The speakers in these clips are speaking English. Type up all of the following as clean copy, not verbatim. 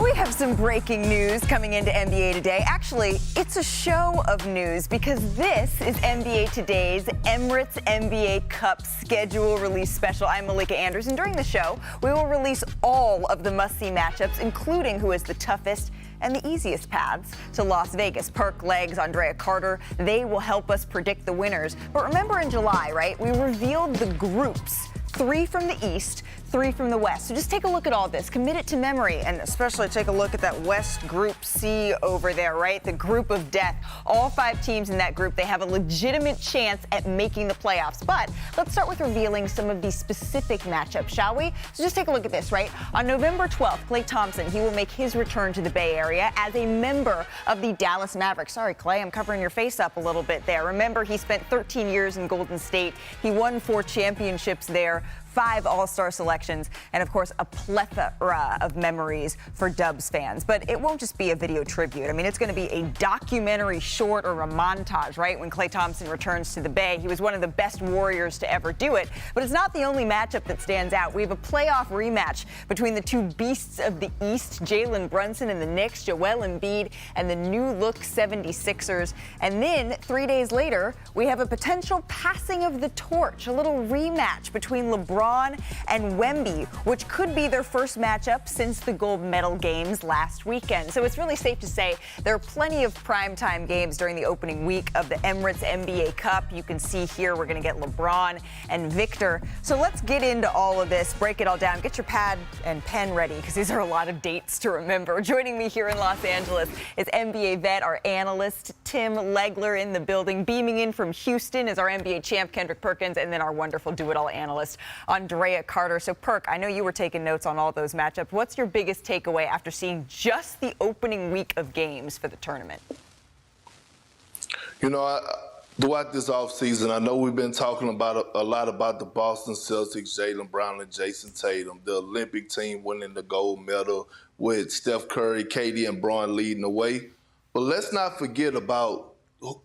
We have some breaking news coming into NBA Today. Actually, it's a show of news because this is NBA Today's Emirates NBA Cup schedule release special. I'm Malika Andrews, and during the show, we will release all of the must-see matchups, including who is the toughest and the easiest paths to Las Vegas. Perk, Legs, Andrea Carter, they will help us predict the winners. But remember in July, right, we revealed the groups. 3 from the East, 3 from the West. So just take a look at all this, commit it to memory, and especially take a look at that West Group C over there, right? The group of death. All 5 teams in that group, they have a legitimate chance at making the playoffs. But let's start with revealing some of these specific matchups, shall we? So just take a look at this, right? On November 12th, Klay Thompson, he will make his return to the Bay Area as a member of the Dallas Mavericks. Sorry, Klay, I'm covering your face up a little bit there. Remember, he spent 13 years in Golden State. He won 4 championships there, 5 All-Star selections, and of course a plethora of memories for Dubs fans. But it won't just be a video tribute. I mean, it's going to be a documentary short or a montage, right? When Klay Thompson returns to the Bay, he was one of the best Warriors to ever do it. But it's not the only matchup that stands out. We have a playoff rematch between the 2 beasts of the East, Jalen Brunson and the Knicks, Joel Embiid and the new-look 76ers. And then 3 days later, we have a potential passing of the torch, a little rematch between LeBron and Wemby, which could be their first matchup since the gold medal games last weekend. So it's really safe to say there are plenty of primetime games during the opening week of the Emirates NBA Cup. You can see here we're going to get LeBron and Victor. So let's get into all of this, break it all down. Get your pad and pen ready because these are a lot of dates to remember. Joining me here in Los Angeles is NBA vet, our analyst, Tim Legler in the building. Beaming in from Houston is our NBA champ, Kendrick Perkins, and then our wonderful do-it-all analyst, Andrea Carter. So, Perk, I know you were taking notes on all those matchups. What's your biggest takeaway after seeing just the opening week of games for the tournament? You know, throughout this offseason, I know we've been talking about a lot about the Boston Celtics, Jaylen Brown and Jason Tatum, the Olympic team winning the gold medal with Steph Curry, KD, and Bron leading the way. But let's not forget about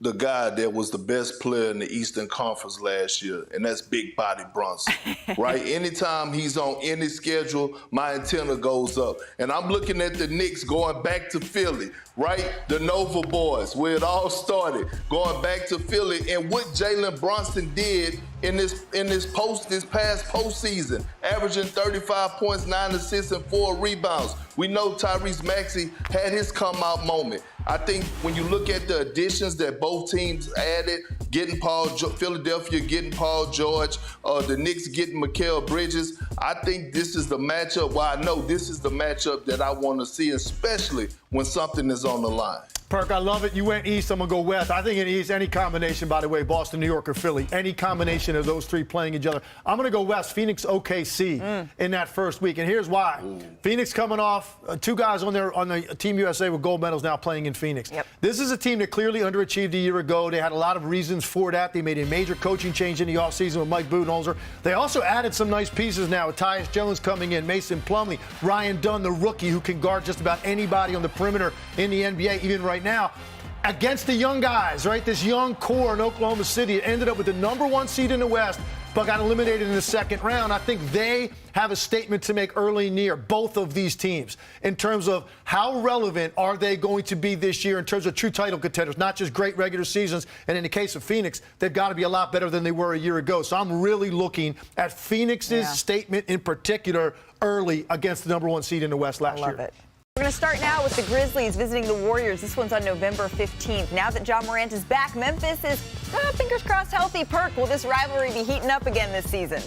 the guy that was the best player in the Eastern Conference last year, and that's Big Body Brunson, right? Anytime he's on any schedule, my antenna goes up. And I'm looking at the Knicks going back to Philly, right? The Nova Boys, where it all started, going back to Philly, and what Jalen Brunson did in this past postseason, averaging 35 points, 9 assists, and 4 rebounds. We know Tyrese Maxey had his come-out moment. I think when you look at the additions that both teams added, Philadelphia getting Paul George, the Knicks getting Mikal Bridges, I think this is the matchup. Well, I know this is the matchup that I want to see, especially when something is on the line. Perk, I love it. You went East, I'm going to go West. I think in East, any combination, by the way, Boston, New York, or Philly, any combination of those 3 playing each other. I'm going to go West, Phoenix, OKC in that first week. And here's why. Phoenix coming off 2 guys on the Team USA with gold medals now playing in Phoenix. Yep. This is a team that clearly underachieved a year ago. They had a lot of reasons for that. They made a major coaching change in the offseason with Mike Budenholzer. They also added some nice pieces now with Tyus Jones coming in, Mason Plumlee, Ryan Dunn, the rookie who can guard just about anybody on the perimeter in the NBA, even right now. Against the young guys, right? This young core in Oklahoma City ended up with the #1 seed in the West, but got eliminated in the second round. I think they have a statement to make early in the year, both of these teams, in terms of how relevant are they going to be this year in terms of true title contenders, not just great regular seasons. And in the case of Phoenix, they've got to be a lot better than they were a year ago. So I'm really looking at Phoenix's statement in particular early against the #1 seed in the West last year. I love it. We're going to start now with the Grizzlies visiting the Warriors. This one's on November 15th. Now that Ja Morant is back, Memphis is, fingers crossed, healthy. Perk, will this rivalry be heating up again this season?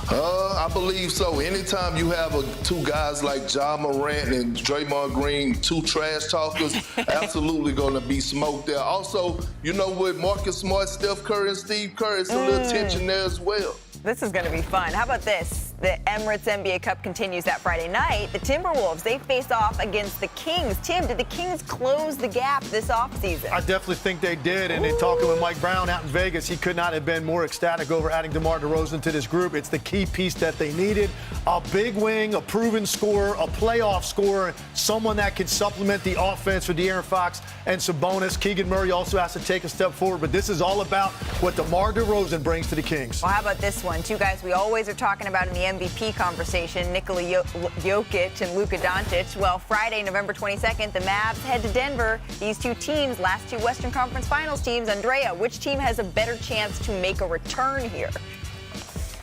I believe so. Anytime you have 2 guys like Ja Morant and Draymond Green, 2 trash talkers, absolutely going to be smoke there. Also, you know, with Marcus Smart, Steph Curry, and Steve Kerr, it's a little tension there as well. This is going to be fun. How about this? The Emirates NBA Cup continues that Friday night. The Timberwolves, they face off against the Kings. Tim, did the Kings close the gap this offseason? I definitely think they did. And in talking with Mike Brown out in Vegas, he could not have been more ecstatic over adding DeMar DeRozan to this group. It's the key piece that they needed. A big wing, a proven scorer, a playoff scorer, someone that can supplement the offense for De'Aaron Fox and Sabonis. Keegan Murray also has to take a step forward. But this is all about what DeMar DeRozan brings to the Kings. Well, how about this one? 2 guys we always are talking about in the MVP conversation, Nikola Jokic and Luka Doncic. Well, Friday, November 22nd, the Mavs head to Denver. These two teams, last two Western Conference Finals teams. Andrea, which team has a better chance to make a return here?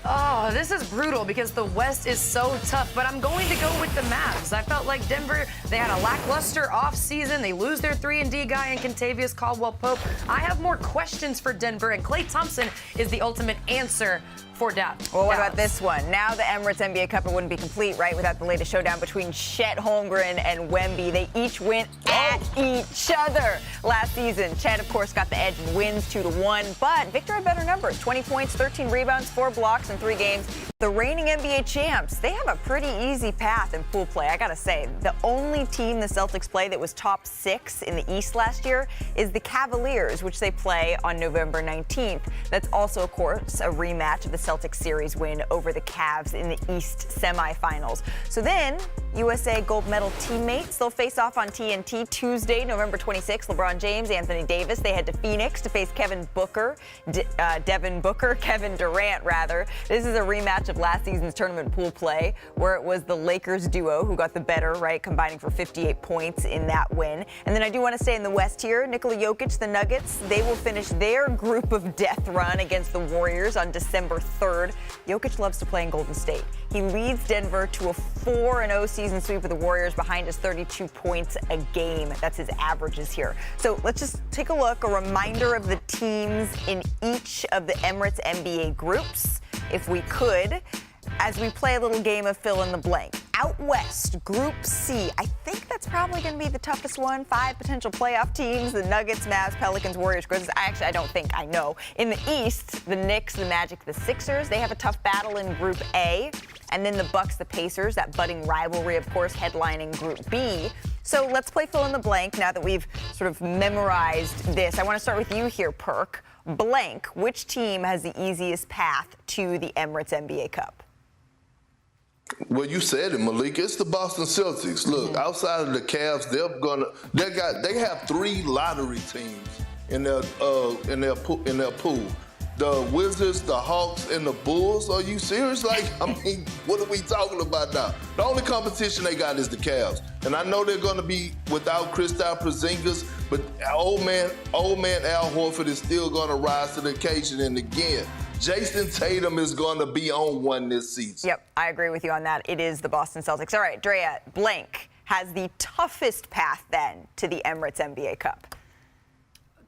Oh, this is brutal because the West is so tough, but I'm going to go with the Mavs. I felt like Denver, they had a lackluster offseason. They lose their 3-and-D guy in Kentavious Caldwell-Pope. I have more questions for Denver, and Klay Thompson is the ultimate answer for Dallas. Well, what about this one? Now the Emirates NBA Cup, it wouldn't be complete, right, without the latest showdown between Chet Holmgren and Wemby. They each went at each other last season. Chet, of course, got the edge and wins 2-1, but Victor had better numbers. 20 points, 13 rebounds, 4 blocks in 3 games. The reigning NBA champs, they have a pretty easy path in pool play, I gotta say. The only team the Celtics play that was top 6 in the East last year is the Cavaliers, which they play on November 19th. That's also, of course, a rematch of the Celtics series win over the Cavs in the East semifinals. So then, USA gold medal teammates, they'll face off on TNT Tuesday, November 26th. LeBron James, Anthony Davis, they head to Phoenix to face Kevin Durant, rather. This is a rematch of last season's tournament pool play, where it was the Lakers duo who got the better, right, combining for 58 points in that win. And then I do want to stay in the West here. Nikola Jokic, the Nuggets, they will finish their group of death run against the Warriors on December 3rd. Jokic loves to play in Golden State. He leads Denver to a 4-0 season sweep of the Warriors behind his 32 points a game. That's his averages here. So let's just take a look, a reminder of the teams in each of the Emirates NBA groups, if we could, as we play a little game of fill in the blank. Out West, Group C. I think that's probably going to be the toughest one. 5 potential playoff teams: the Nuggets, Mavs, Pelicans, Warriors, Grizzlies. I don't think I know. In the East, the Knicks, the Magic, the Sixers. They have a tough battle in Group A. And then the Bucks, the Pacers, that budding rivalry, of course, headlining Group B. So let's play fill in the blank now that we've sort of memorized this. I want to start with you here, Perk. Blank, which team has the easiest path to the Emirates NBA Cup? Well, you said it, Malika. It's the Boston Celtics. Look, outside of the Cavs, they have 3 lottery teams in their pool. The Wizards, the Hawks, and the Bulls. Are you serious? What are we talking about now? The only competition they got is the Cavs. And I know they're going to be without Kristaps Porzingis, but old man Al Horford is still going to rise to the occasion. And again, Jason Tatum is going to be on one this season. Yep, I agree with you on that. It is the Boston Celtics. All right, Drea, blank has the toughest path then to the Emirates NBA Cup.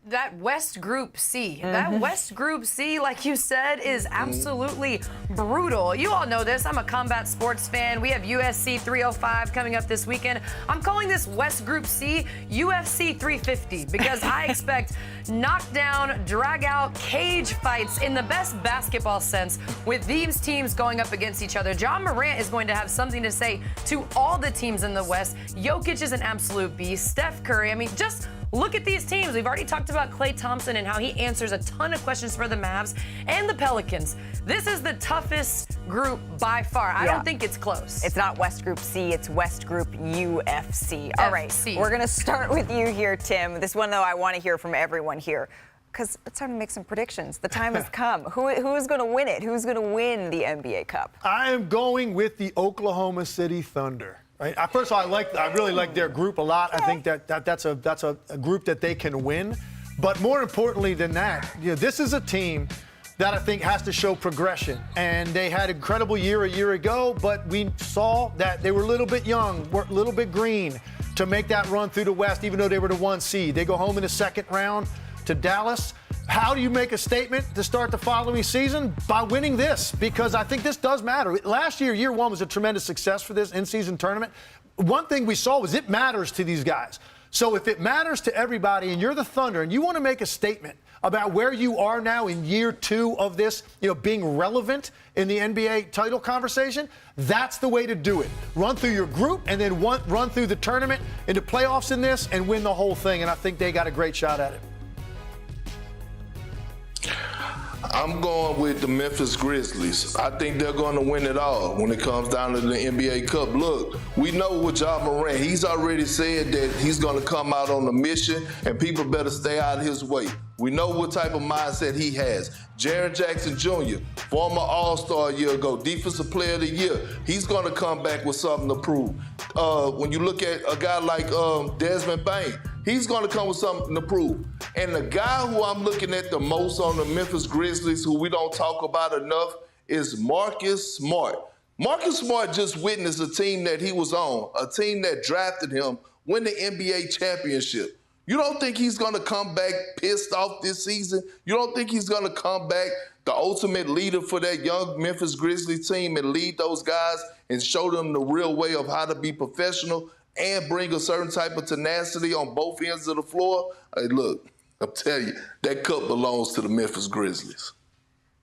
That West Group C. That West Group C, like you said, is absolutely brutal. You all know this. I'm a combat sports fan. We have UFC 305 coming up this weekend. I'm calling this West Group C UFC 350 because I expect knockdown, drag-out, cage fights in the best basketball sense with these teams going up against each other. John Morant is going to have something to say to all the teams in the West. Jokic is an absolute beast. Steph Curry, just look at these teams. We've already talked about Klay Thompson and how he answers a ton of questions for the Mavs and the Pelicans. This is the toughest group by far. I don't think it's close. It's not West Group C, it's West Group UFC. All right, we're going to start with you here, Tim. This one, though, I want to hear from everyone here, because it's time to make some predictions. The time has come. Who is going to win it? Who's going to win the NBA Cup? I am going with the Oklahoma City Thunder. Right. First of all, I really like their group a lot. I think that's a group that they can win. But more importantly than that, this is a team that I think has to show progression. And they had an incredible year a year ago, but we saw that they were a little bit young, were a little bit green to make that run through the West, even though they were the 1 seed. They go home in the second round to Dallas. How do you make a statement to start the following season? By winning this, because I think this does matter. Last year, year 1 was a tremendous success for this in-season tournament. One thing we saw was it matters to these guys. So if it matters to everybody and you're the Thunder and you want to make a statement about where you are now in year 2 of this, being relevant in the NBA title conversation, that's the way to do it. Run through your group and then run through the tournament into playoffs in this and win the whole thing. And I think they got a great shot at it. I'm going with the Memphis Grizzlies. I think they're going to win it all when it comes down to the NBA Cup. Look, we know with Ja Morant, he's already said that he's going to come out on a mission, and people better stay out of his way. We know what type of mindset he has. Jaren Jackson Jr., former All-Star a year ago, Defensive Player of the Year. He's going to come back with something to prove. When you look at a guy like Desmond Bain, he's going to come with something to prove. And the guy who I'm looking at the most on the Memphis Grizzlies, who we don't talk about enough, is Marcus Smart. Marcus Smart just witnessed a team that he was on, a team that drafted him, win the NBA championship. You don't think he's going to come back pissed off this season? You don't think he's going to come back the ultimate leader for that young Memphis Grizzlies team and lead those guys and show them the real way of how to be professional and bring a certain type of tenacity on both ends of the floor? Hey, look, I'm telling you, that cup belongs to the Memphis Grizzlies.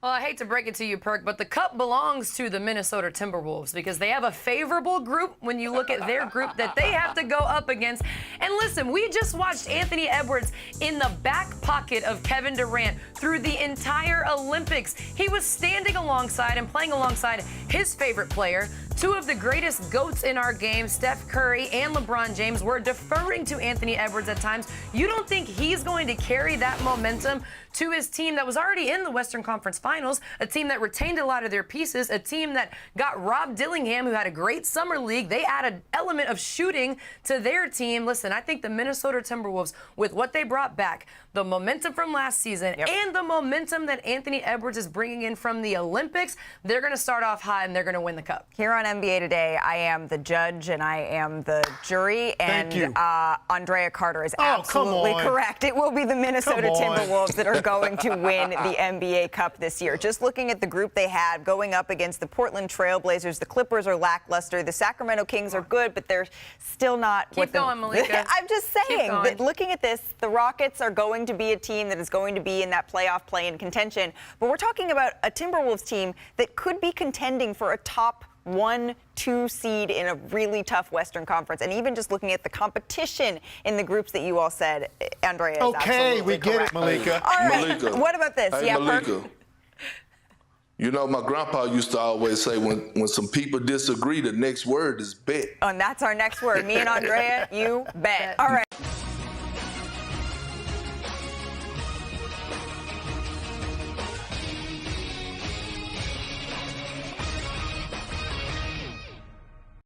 Well, I hate to break it to you, Perk, but the cup belongs to the Minnesota Timberwolves because they have a favorable group when you look at their group that they have to go up against. And listen, we just watched Anthony Edwards in the back pocket of Kevin Durant through the entire Olympics. He was standing alongside and playing alongside his favorite player. Two of the greatest GOATs in our game, Steph Curry and LeBron James, were deferring to Anthony Edwards at times. You don't think he's going to carry that momentum to his team that was already in the Western Conference Finals, a team that retained a lot of their pieces, a team that got Rob Dillingham, who had a great summer league. They added an element of shooting to their team. Listen, I think the Minnesota Timberwolves, with what they brought back, the momentum from last season, and the momentum that Anthony Edwards is bringing in from the Olympics, they're going to start off high and they're going to win the cup. Here on NBA Today, I am the judge and I am the jury. And Thank you. Andrea Carter is come absolutely on. correct. It will be the Minnesota Come on. Timberwolves that are going to win the NBA Cup this year. Just looking at the group they had going up against the Portland Trailblazers, the Clippers are lackluster. The Sacramento Kings are good, but they're still not. Keep going, Malika. I'm just saying that looking at this, the Rockets are going to be a team that is going to be in that playoff play-in contention. But we're talking about a Timberwolves team that could be contending for a top 1-2 seed in a really tough Western Conference. And even just looking at the competition in the groups that you all said, Andrea is Okay, we get correct. it, Malika. All right, Malika. what about this? Hey, Yeah, Malika. Perk? You know, my grandpa used to always say when some people disagree, the next word is bet. And that's our next word. Me and Andrea, you bet. All right.